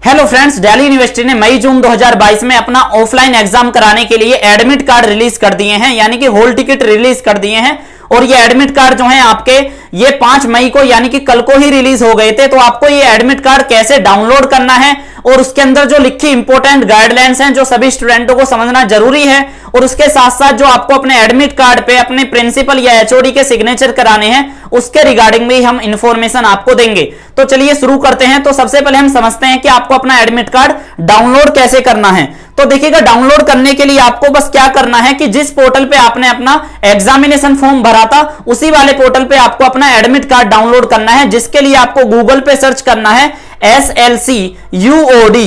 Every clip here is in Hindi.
हेलो फ्रेंड्स, दिल्ली यूनिवर्सिटी ने मई जून 2022 में अपना ऑफलाइन एग्जाम कराने के लिए एडमिट कार्ड रिलीज कर दिए हैं, यानी कि हॉल टिकट रिलीज कर दिए हैं। और ये एडमिट कार्ड जो है आपके ये 5 मई को यानी कि कल को ही रिलीज हो गए थे। तो आपको ये एडमिट कार्ड कैसे डाउनलोड करना है और उसके अंदर जो लिखी इंपॉर्टेंट गाइडलाइंस हैं जो सभी स्टूडेंटों को समझना जरूरी है, और उसके साथ साथ जो आपको अपने एडमिट कार्ड पे अपने प्रिंसिपल या एचओडी के सिग्नेचर कराने हैं उसके रिगार्डिंग भी हम इंफॉर्मेशन आपको देंगे। तो चलिए शुरू करते हैं। तो सबसे पहले हम समझते हैं कि आपको अपना एडमिट कार्ड डाउनलोड कैसे करना है। तो देखिएगा, डाउनलोड करने के लिए आपको बस क्या करना है कि जिस पोर्टल पे आपने अपना एग्जामिनेशन फॉर्म भरा था उसी वाले पोर्टल पे आपको अपना एडमिट कार्ड डाउनलोड करना है, जिसके लिए आपको गूगल पे सर्च करना है SLC UOD।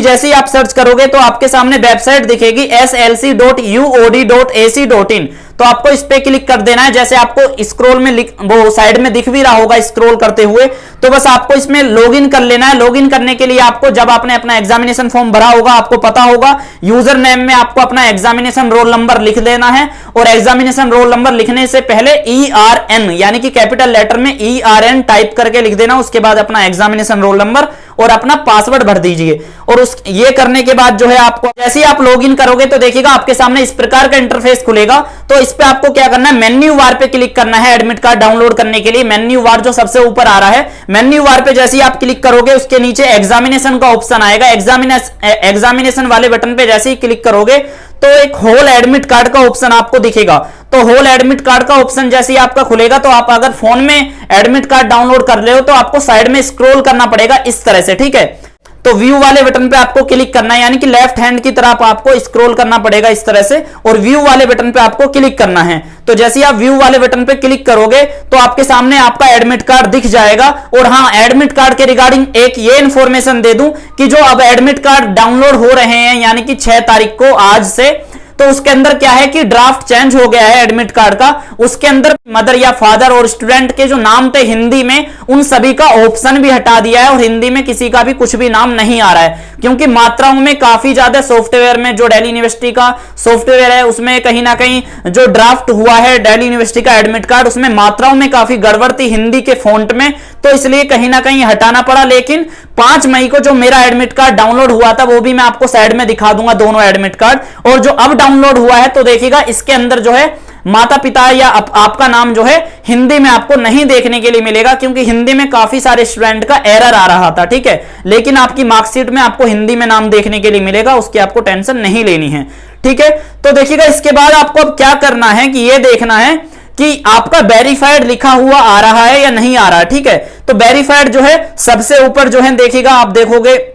जैसे ही आप सर्च करोगे तो आपके सामने वेबसाइट दिखेगी slc.uod.ac.in। तो आपको इस पे क्लिक कर देना है। जैसे आपको स्क्रॉल में वो साइड में दिख भी रहा होगा स्क्रॉल करते हुए, तो बस आपको इसमें लॉगिन कर लेना है। लॉगिन करने के लिए आपको, जब आपने अपना एग्जामिनेशन फॉर्म भरा होगा आपको पता होगा, यूजर नेम में आपको अपना एग्जामिनेशन रोल नंबर लिख देना है। और एग्जामिनेशन रोल नंबर लिखने से पहले ERN यानी कि कैपिटल लेटर में ERN टाइप करके लिख देना। उसके बाद अपना एग्जामिनेशन रोल नंबर और अपना पासवर्ड भर दीजिए। और ये करने के बाद जो है आपको, जैसे ही आप लॉगिन करोगे तो देखिएगा आपके सामने इस प्रकार का इंटरफेस खुलेगा। तो इस पे आपको क्या करना है, मेन्यू बार पे क्लिक करना है। एडमिट कार्ड डाउनलोड करने के लिए मेन्यू बार जो सबसे ऊपर आ रहा है, मेन्यू बार पे जैसे ही आप क्लिक करोगे उसके नीचे एग्जामिनेशन का ऑप्शन आएगा। एग्जामिनेशन वाले बटन पे जैसे ही क्लिक करोगे तो एक होल एडमिट कार्ड का ऑप्शन आपको दिखेगा। तो होल एडमिट कार्ड का ऑप्शन जैसे ही आपका खुलेगा तो आप अगर फोन में एडमिट कार्ड डाउनलोड कर रहे हो तो आपको साइड में स्क्रॉल करना पड़ेगा इस तरह से, ठीक है। तो व्यू वाले बटन पे आपको क्लिक करना है, यानी कि लेफ्ट हैंड की तरफ आपको स्क्रॉल करना पड़ेगा इस तरह से, और व्यू वाले बटन पे आपको क्लिक करना है। तो जैसे ही आप व्यू वाले बटन पे क्लिक करोगे तो आपके सामने आपका एडमिट कार्ड दिख जाएगा। और हाँ, एडमिट कार्ड के रिगार्डिंग एक ये इंफॉर्मेशन दे दूं कि जो अब एडमिट कार्ड डाउनलोड हो रहे हैं यानी कि 6 तारीख को आज से, तो उसके अंदर क्या है कि ड्राफ्ट चेंज हो गया है एडमिट कार्ड का। उसके अंदर मदर या फादर और स्टूडेंट के जो नाम थे हिंदी में उन सभी का ऑप्शन भी हटा दिया है, और हिंदी में किसी का भी कुछ भी नाम नहीं आ रहा है, क्योंकि मात्राओं में काफी ज्यादा सॉफ्टवेयर में जो दिल्ली यूनिवर्सिटी का सॉफ्टवेयर है उसमें कहीं ना कहीं जो ड्राफ्ट हुआ है दिल्ली यूनिवर्सिटी का एडमिट कार्ड उसमें मात्राओं में काफी गड़बड़ थी हिंदी के फॉन्ट में, तो इसलिए कहीं ना कहीं हटाना पड़ा। लेकिन 5 मई को जो मेरा एडमिट कार्ड डाउनलोड हुआ था वो भी मैं आपको साइड में दिखा दूंगा, दोनों एडमिट कार्ड। और जो अब डाउनलोड हुआ है तो देखिएगा इसके अंदर जो है माता पिता या आपका नाम जो है हिंदी में आपको नहीं देखने के लिए मिलेगा, क्योंकि हिंदी में काफी सारे स्टूडेंट का एरर आ रहा था, ठीक है। लेकिन आपकी मार्कशीट में आपको हिंदी में नाम देखने के लिए मिलेगा, उसकी आपको टेंशन नहीं लेनी है, ठीक है। तो देखिएगा इसके बाद आपको अब क्या करना है कि ये देखना है कि आपका वेरीफाइड लिखा हुआ आ रहा है या नहीं आ रहा है, ठीक है। तो वेरीफाइड जो है सबसे ऊपर जो है देखिएगा, आप देखोगे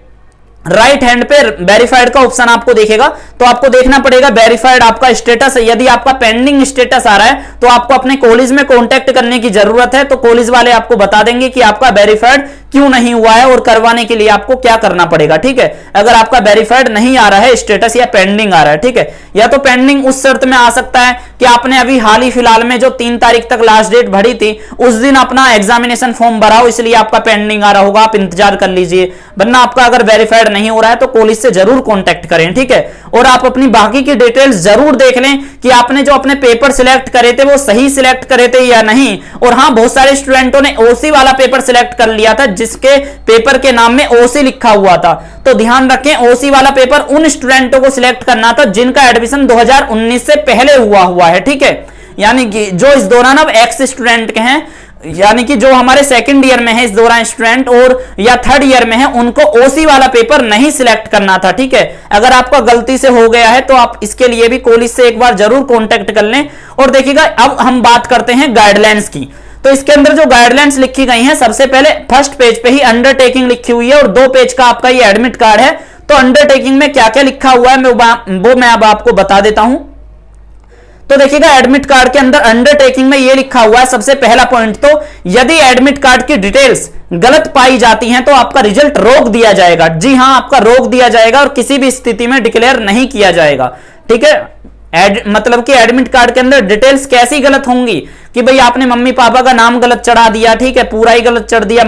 राइट हैंड पे वेरीफाइड का ऑप्शन आपको देखेगा, तो आपको देखना पड़ेगा वेरीफाइड आपका स्टेटस है। यदि आपका पेंडिंग स्टेटस आ रहा है तो आपको अपने कॉलेज में कांटेक्ट करने की जरूरत है। तो कॉलेज वाले आपको बता देंगे कि आपका वेरीफाइड क्यों नहीं हुआ है और करवाने के लिए आपको क्या करना पड़ेगा, ठीक है। अगर आपका वेरीफाइड नहीं आ रहा है स्टेटस या पेंडिंग आ रहा है, ठीक है, या तो पेंडिंग उस शर्त में आ सकता है कि आपने अभी हाल ही फिलहाल में जो 3 तारीख तक लास्ट डेट भरी थी उस दिन अपना एग्जामिनेशन फॉर्म भरा हो, इसलिए आपका पेंडिंग आ रहा होगा, आप इंतजार कर लीजिए। वरना आपका अगर वेरीफाइड नहीं हो रहा है तो कॉलेज से जरूर कांटेक्ट करें, ठीक है। और आप अपनी बाकी की डिटेल्स जरूर देख लें कि आपने जो अपने पेपर सिलेक्ट करे थे वो सही सिलेक्ट करे थे या नहीं। और हाँ, बहुत सारे स्टूडेंटों ने ओसी वाला पेपर सिलेक्ट कर लिया था जिसके पेपर के नाम में ओसी लिखा हुआ था। तो ध्यान रखें, ओसी वाला पेपर उन स्टूडेंटों को सिलेक्ट करना था जिनका एडमिशन 2019 से पहले हुआ है, ठीक है। यानी कि जो इस दौरान अब एक्स स्टूडेंट के हैं, यानी कि जो हमारे सेकंड ईयर में है इस दौरान स्टूडेंट और या थर्ड ईयर में है, उनको ओसी वाला पेपर नहीं सिलेक्ट करना था, ठीक है। अगर आपका गलती से हो गया है तो आप इसके लिए भी कॉलेज से एक बार जरूर कांटेक्ट कर लें। और देखिएगा अब हम बात करते हैं गाइडलाइंस की। तो इसके अंदर जो गाइडलाइंस लिखी गई हैं, सबसे पहले फर्स्ट पेज पे ही अंडरटेकिंग लिखी हुई है और 2 पेज का आपका ये एडमिट कार्ड है। तो अंडरटेकिंग में क्या क्या लिखा हुआ है वो मैं अब आपको बता देता हूं। तो देखिएगा एडमिट कार्ड के अंदर अंडरटेकिंग में ये लिखा हुआ है, सबसे पहला पॉइंट, तो यदि एडमिट कार्ड की डिटेल्स गलत पाई जाती हैं तो आपका रिजल्ट रोक दिया जाएगा। जी हां, आपका रोक दिया जाएगा और किसी भी स्थिति में डिक्लेयर नहीं किया जाएगा, ठीक है। मतलब कि एडमिट कार्ड के अंदर डिटेल्स कैसी गलत होंगी कि भाई आपने मम्मी पापा का नाम गलत चढ़ा दिया, ठीक है, पूरा ही गलत चढ़ दिया,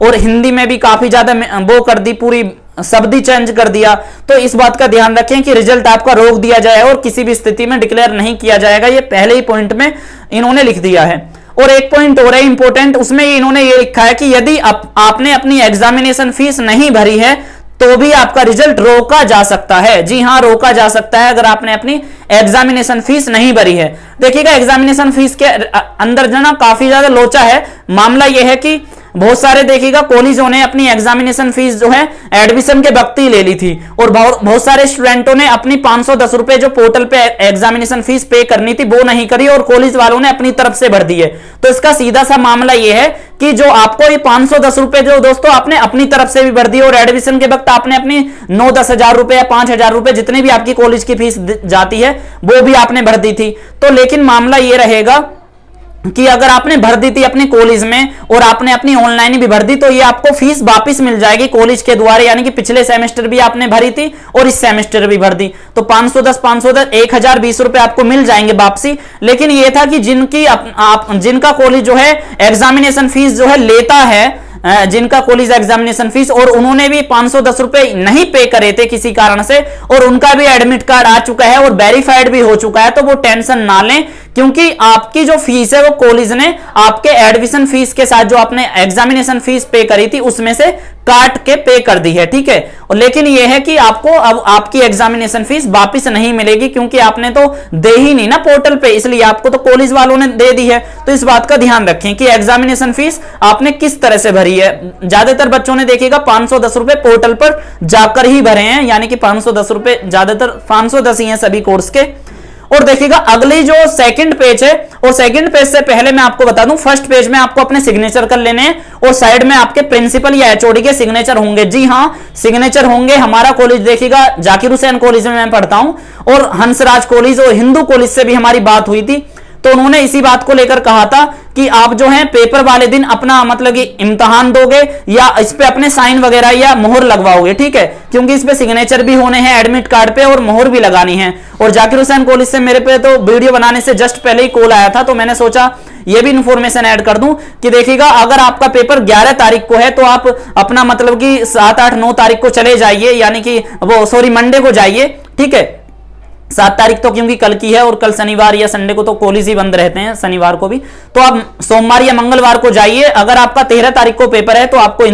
और हिंदी में भी काफी ज्यादा वो कर दी, पूरी शब्द ही चेंज कर दिया। तो इस बात का ध्यान रखें कि रिजल्ट आपका रोक दिया जाए और किसी भी स्थिति में डिक्लेयर नहीं किया जाएगा। ये पहले ही पॉइंट में इन्होंने लिख दिया है। और एक पॉइंट हो रहा है इंपॉर्टेंट, उसमें इन्होंने ये लिखा है कि यदि आपने अपनी एग्जामिनेशन फीस नहीं भरी है तो भी आपका रिजल्ट रोका जा सकता है। जी हां, रोका जा सकता है अगर आपने अपनी एग्जामिनेशन फीस नहीं भरी है। देखिएगा एग्जामिनेशन फीस के अंदर जो ना काफी ज्यादा लोचा है। मामला यह है कि बहुत सारे देखिएगा कॉलेजों ने अपनी एग्जामिनेशन फीस जो है एडमिशन के वक्त ही ले ली थी और बहुत सारे स्टूडेंटों ने अपनी 510 रुपए जो पोर्टल पे एग्जामिनेशन फीस पे करनी थी वो नहीं करी और कॉलेज वालों ने अपनी तरफ से भर दी है। तो इसका सीधा सा मामला यह है कि जो आपको ये 510 रुपए जो दोस्तों आपने अपनी तरफ से भी भर दी और एडमिशन के वक्त आपने अपनी 9-10 हजार रुपए या 5,000 रुपए जितनी भी आपकी कॉलेज की फीस जाती है वो भी आपने भर दी थी। तो लेकिन मामला ये रहेगा कि अगर आपने भर दी थी अपने कॉलेज में और आपने अपनी ऑनलाइन भी भर दी तो ये आपको फीस वापस मिल जाएगी कॉलेज के द्वारा, यानी कि पिछले सेमेस्टर भी आपने भरी थी और इस सेमेस्टर भी भर दी तो 510 1020 रुपए आपको मिल जाएंगे वापसी। लेकिन ये था कि जिनका कॉलेज जो है एग्जामिनेशन फीस जो है लेता है, जिनका कॉलेज एग्जामिनेशन फीस और उन्होंने भी 510 रुपए नहीं पे करे थे किसी कारण से और उनका भी एडमिट कार्ड आ चुका है और वेरीफाइड भी हो चुका है, तो वो टेंशन ना लें क्योंकि आपकी जो फीस है वो कॉलेज ने आपके एडमिशन फीस के साथ जो आपने एग्जामिनेशन फीस पे करी थी उसमें से काट के पे कर दी है, ठीक है। और लेकिन यह है कि आपको अब आपकी एग्जामिनेशन फीस वापस नहीं मिलेगी क्योंकि आपने तो दे ही नहीं ना पोर्टल पे, इसलिए आपको तो कॉलेज वालों ने दे दी है। तो इस बात का ध्यान रखें कि एग्जामिनेशन फीस आपने किस तरह से भरी है। ज्यादातर बच्चों ने देखिएगा 510 रुपए पोर्टल पर जाकर ही भरे हैं, यानी कि 510 रुपए, ज्यादातर 510 ही है सभी कोर्स के। और देखिएगा अगली जो सेकंड पेज है और सेकंड पेज से पहले मैं आपको बता दूं, फर्स्ट पेज में आपको अपने सिग्नेचर कर लेने हैं और साइड में आपके प्रिंसिपल या एचओडी के सिग्नेचर होंगे। जी हां, सिग्नेचर होंगे। हमारा कॉलेज देखिएगा जाकिर हुसैन कॉलेज में मैं पढ़ता हूं और हंसराज कॉलेज और हिंदू कॉलेज से भी हमारी बात हुई थी तो उन्होंने इसी बात को लेकर कहा था कि आप जो है पेपर वाले दिन अपना मतलब कि इम्तिहान दोगे या इस पे अपने साइन वगैरह या मोहर लगवाओगे, ठीक है, क्योंकि इस पे सिग्नेचर भी होने हैं एडमिट कार्ड पे और मोहर भी लगानी है। और जाकिर हुसैन कॉलेज से मेरे पे तो वीडियो बनाने से जस्ट पहले ही कॉल आया था तो मैंने सोचा ये भी इंफॉर्मेशन ऐड कर दूं कि देखिएगा अगर आपका पेपर 11 तारीख को है तो आप अपना मतलब कि 7, 8, 9 तारीख को चले जाइए, यानी कि मंडे को जाइए, ठीक है। 7 तारीख तो क्योंकि कल की है और कल शनिवार या संडे को तो कॉलेज ही बंद रहते हैं, शनिवार को भी, तो आप सोमवार या मंगलवार को जाइए। अगर आपका 13 तारीख को पेपर है तो आपको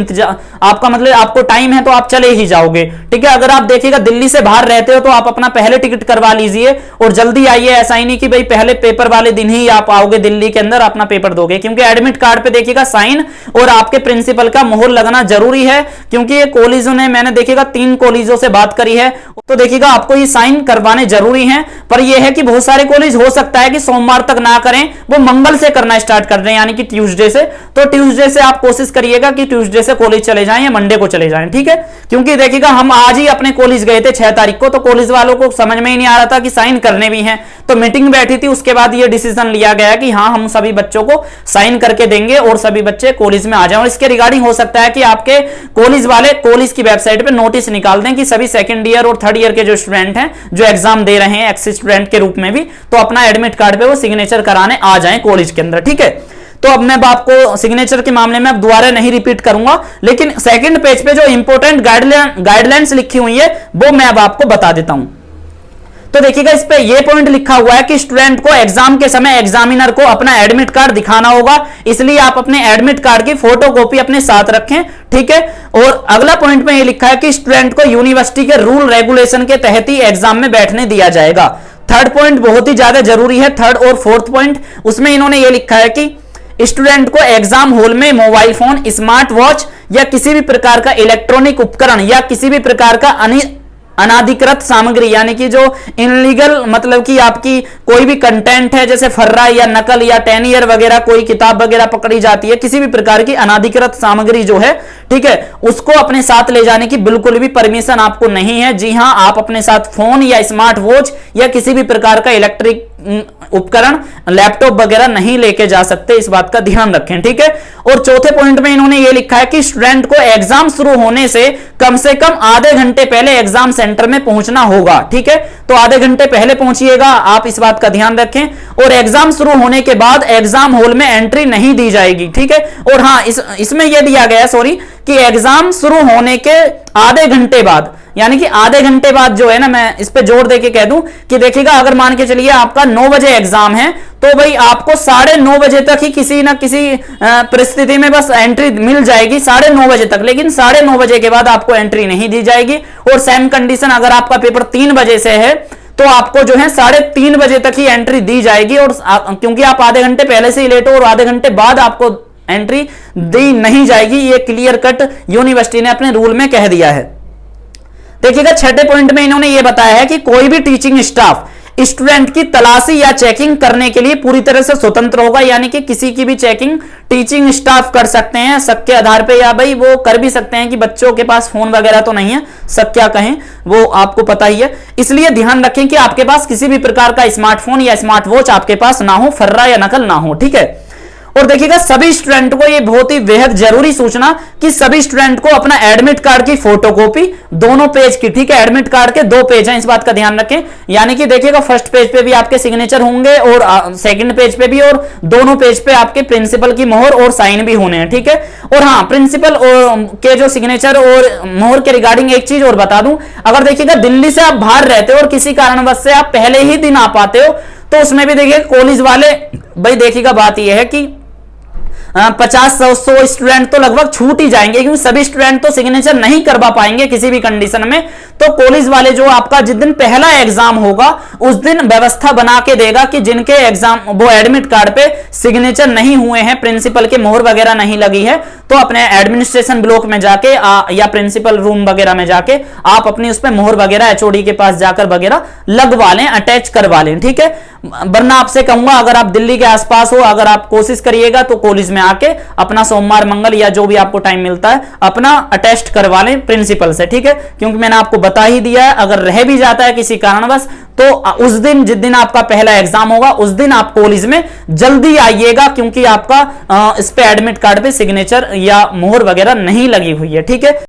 आपका मतलब आपको टाइम है तो आप चले ही जाओगे, ठीक है। अगर आप देखिएगा दिल्ली से बाहर रहते हो तो आप अपना पहले टिकट करवा लीजिए और जल्दी आइए। ऐसा ही नहीं कि भाई पहले पेपर वाले दिन ही आप आओगे दिल्ली के अंदर अपना पेपर दोगे, क्योंकि एडमिट कार्ड पे देखिएगा साइन और आपके प्रिंसिपल का मोहर लगना जरूरी है। क्योंकि ये कॉलेजों ने, मैंने देखिएगा 3 कॉलेजों से बात करी है तो देखिएगा आपको ये साइन करवाने जरूरी हैं। पर यह है कि बहुत सारे कॉलेज हो सकता है कि सोमवार तक ना करें, वो मंगल से करना स्टार्ट कर रहे हैं, यानी कि ट्यूसडे से। तो ट्यूसडे से आप कोशिश करिएगा कि ट्यूसडे से कॉलेज चले जाएं या मंडे को चले जाएं, ठीक है। क्योंकि देखिएगा हम आज ही अपने कॉलेज गए थे 6 तारीख को, तो कॉलेज वालों को समझ में ही नहीं आ रहा था कि साइन करने भी हैं। तो मीटिंग बैठी थी, उसके बाद ये डिसीजन लिया गया कि हाँ हम सभी बच्चों को साइन करके देंगे और सभी बच्चे कॉलेज में आ जाएं। और इसके रिगार्डिंग हो सकता है कि आपके कॉलेज वाले कॉलेज की वेबसाइट पे नोटिस निकाल दें कि सभी सेकंड ईयर और थर्ड ईयर के जो स्टूडेंट हैं जो एग्जाम दे रहे हैं एक्स स्टूडेंट के रूप में भी, तो अपना एडमिट कार्ड पे वो सिग्नेचर कराने आ जाएं कॉलेज के अंदर, ठीक है। तो अब मैं आपको सिग्नेचर के मामले में अब दोबारा नहीं रिपीट करूंगा, लेकिन सेकंड पेज पे जो इंपॉर्टेंट गाइडलाइंस लिखी हुई है वो मैं अब आपको बता देता हूं। तो देखिएगा इस पे ये पॉइंट लिखा हुआ है कि स्टूडेंट को एग्जाम के समय एग्जामिनर को अपना एडमिट कार्ड दिखाना होगा, इसलिए आप अपने एडमिट कार्ड की फोटोकॉपी अपने साथ रखें, ठीक है। और अगला पॉइंट में ये लिखा है कि स्टूडेंट को यूनिवर्सिटी के रूल रेगुलेशन के तहत ही एग्जाम में बैठने दिया जाएगा। थर्ड पॉइंट बहुत ही ज्यादा जरूरी है, थर्ड और फोर्थ पॉइंट, उसमें इन्होंने ये लिखा है कि स्टूडेंट को एग्जाम हॉल में मोबाइल फोन, स्मार्ट वॉच या किसी भी प्रकार का इलेक्ट्रॉनिक उपकरण या किसी भी प्रकार का अनाधिकृत सामग्री, यानी कि जो इनलीगल मतलब कि आपकी कोई भी कंटेंट है जैसे फर्रा या नकल या 10 ईयर वगैरह कोई किताब वगैरह पकड़ी जाती है, किसी भी प्रकार की अनाधिकृत सामग्री जो है, ठीक है, उसको अपने साथ ले जाने की बिल्कुल भी परमिशन आपको नहीं है। जी हां, आप अपने साथ फोन या स्मार्ट वॉच या किसी भी प्रकार का इलेक्ट्रिक उपकरण, लैपटॉप वगैरह नहीं लेके जा सकते, इस बात का ध्यान रखें, ठीक है। और चौथे पॉइंट में इन्होंने ये लिखा है कि स्टूडेंट को एग्जाम शुरू होने से कम आधे घंटे पहले एग्जाम सेंटर में पहुंचना होगा, ठीक है। तो आधे घंटे पहले पहुंचिएगा, आप इस बात का ध्यान रखें। और एग्जाम शुरू होने के बाद एग्जाम हॉल में एंट्री नहीं दी जाएगी, ठीक है। और हाँ, इसमें यह दिया गया, सॉरी, कि एग्जाम शुरू होने के आधे घंटे बाद, यानी कि आधे घंटे बाद जो है ना, मैं इस पे जोर देके कह दूं कि देखिएगा, अगर मान के चलिए आपका 9 बजे एग्जाम है तो भाई आपको 9:30 बजे तक ही किसी ना किसी परिस्थिति में बस एंट्री मिल जाएगी, 9:30 बजे तक। लेकिन 9:30 बजे के बाद आपको एंट्री नहीं दी जाएगी। और सेम कंडीशन अगर आपका पेपर 3 बजे से है तो आपको जो है 3:30 बजे तक ही एंट्री दी जाएगी। और क्योंकि आप आधे घंटे पहले से ही लेट हो और आधे घंटे बाद आपको एंट्री दी नहीं जाएगी, ये क्लियर कट यूनिवर्सिटी ने अपने रूल में कह दिया है। देखिएगा, छठे पॉइंट में इन्होंने ये बताया है कि कोई भी टीचिंग स्टाफ स्टूडेंट की तलाशी या चेकिंग करने के लिए पूरी तरह से स्वतंत्र होगा। यानी कि किसी की भी चेकिंग टीचिंग स्टाफ कर सकते हैं शक के आधार पे, या भाई वो कर भी सकते हैं कि बच्चों के पास फोन वगैरह तो नहीं है, शक क्या कहें वो आपको पता ही है। इसलिए ध्यान रखें कि आपके पास किसी भी प्रकार का स्मार्टफोन या स्मार्ट वॉच आपके पास ना हो, फर्रा या नकल ना हो, ठीक है। और देखिएगा, सभी स्टूडेंट को ये बहुत ही बेहद जरूरी सूचना कि सभी स्टूडेंट को अपना एडमिट कार्ड की फोटोकॉपी दोनों पेज की, ठीक है, एडमिट कार्ड के 2 पेज हैं, इस बात का ध्यान रखें। यानी कि देखिएगा, फर्स्ट पेज पे भी आपके सिग्नेचर होंगे और सेकंड पेज पे भी, और दोनों पेज पे आपके प्रिंसिपल की मोहर और साइन भी होने हैं, ठीक है। और हाँ, प्रिंसिपल के जो सिग्नेचर और मोहर के रिगार्डिंग एक चीज और बता दूं, अगर देखिएगा दिल्ली से आप बाहर रहते हो और किसी कारणवश से आप पहले ही दिन आ पाते हो तो उसमें भी देखिए कॉलेज वाले, भाई देखिएगा बात यह है कि 50-100 स्टूडेंट तो लगभग छूट ही जाएंगे, क्योंकि सभी स्टूडेंट तो सिग्नेचर नहीं करवा पाएंगे किसी भी कंडीशन में। तो कॉलेज वाले जो आपका जिस दिन पहला एग्जाम होगा उस दिन व्यवस्था बना के देगा कि जिनके एग्जाम वो एडमिट कार्ड पे सिग्नेचर नहीं हुए हैं, प्रिंसिपल के मोहर वगैरह नहीं लगी है, तो अपने एडमिनिस्ट्रेशन ब्लॉक में जाके या प्रिंसिपल रूम वगैरह में जाके आप अपनी उस पर मोहर वगैरह एचओडी के पास जाकर वगैरह लगवा लें, अटैच करवा लें, ठीक है। वरना आपसे कहूंगा, अगर आप दिल्ली के आसपास हो, अगर आप कोशिश करिएगा तो कॉलेज में आके अपना सोमवार मंगल या जो भी आपको टाइम मिलता है अपना अटेस्ट करवा लें प्रिंसिपल से, ठीक है। क्योंकि मैंने आपको बता ही दिया है, अगर रह भी जाता है किसी कारणवश तो उस दिन जिस दिन आपका पहला एग्जाम होगा उस दिन आप कॉलेज में जल्दी आइएगा, क्योंकि आपका इस पे एडमिट कार्ड पे सिग्नेचर या मोहर वगैरह नहीं लगी हुई है, ठीक है।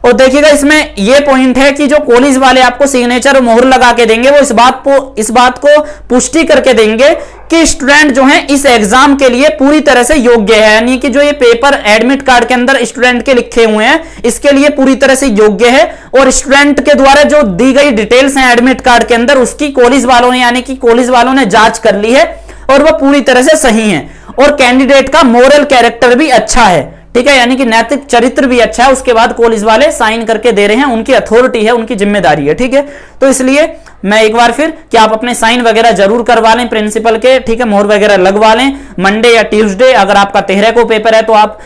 और देखिएगा, इसमें यह पॉइंट है कि जो कॉलेज वाले आपको सिग्नेचर और मोहर लगा के देंगे वो इस बात को पुष्टि करके देंगे कि स्टूडेंट जो है इस एग्जाम के लिए पूरी तरह से योग्य है। यानी कि जो ये पेपर एडमिट कार्ड के अंदर स्टूडेंट के लिखे हुए हैं इसके लिए पूरी तरह से योग्य है, और स्टूडेंट के द्वारा जो दी गई डिटेल्स हैं एडमिट कार्ड के अंदर उसकी कॉलेज वालों ने, यानी कि कॉलेज वालों ने जांच कर ली है और वह पूरी तरह से सही है। और कैंडिडेट का मोरल कैरेक्टर भी अच्छा है, ठीक है, यानी कि नैतिक चरित्र भी अच्छा है। उसके बाद कॉलेज वाले साइन करके दे रहे हैं, उनकी अथॉरिटी है, उनकी जिम्मेदारी है, ठीक है। तो इसलिए मैं एक बार फिर कि आप अपने साइन वगैरह जरूर करवा लें प्रिंसिपल के, ठीक है, मोहर वगैरह लगवा लें। मंडे या ट्यूसडे, अगर आपका 13 को पेपर है तो आप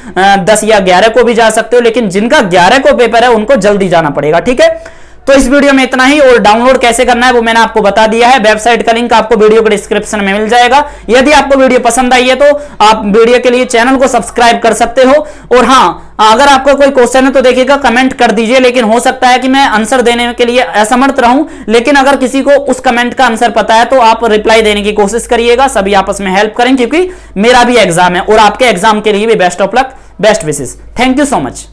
10 या 11 को भी जा सकते हो, लेकिन जिनका 11 को पेपर है उनको जल्दी जाना पड़ेगा, ठीक है। तो इस वीडियो में इतना ही, और डाउनलोड कैसे करना है वो मैंने आपको बता दिया है। वेबसाइट का लिंक आपको वीडियो के डिस्क्रिप्शन में मिल जाएगा। यदि आपको वीडियो पसंद आई है तो आप वीडियो के लिए चैनल को सब्सक्राइब कर सकते हो। और हाँ, अगर आपका कोई क्वेश्चन है तो देखिएगा कमेंट कर दीजिए, लेकिन हो सकता है कि मैं आंसर देने के लिए असमर्थ रहूं, लेकिन अगर किसी को उस कमेंट का आंसर पता है तो आप रिप्लाई देने की कोशिश करिएगा। सभी आपस में हेल्प करें, क्योंकि मेरा भी एग्जाम है और आपके एग्जाम के लिए भी best of luck, best wishes. Thank you so much.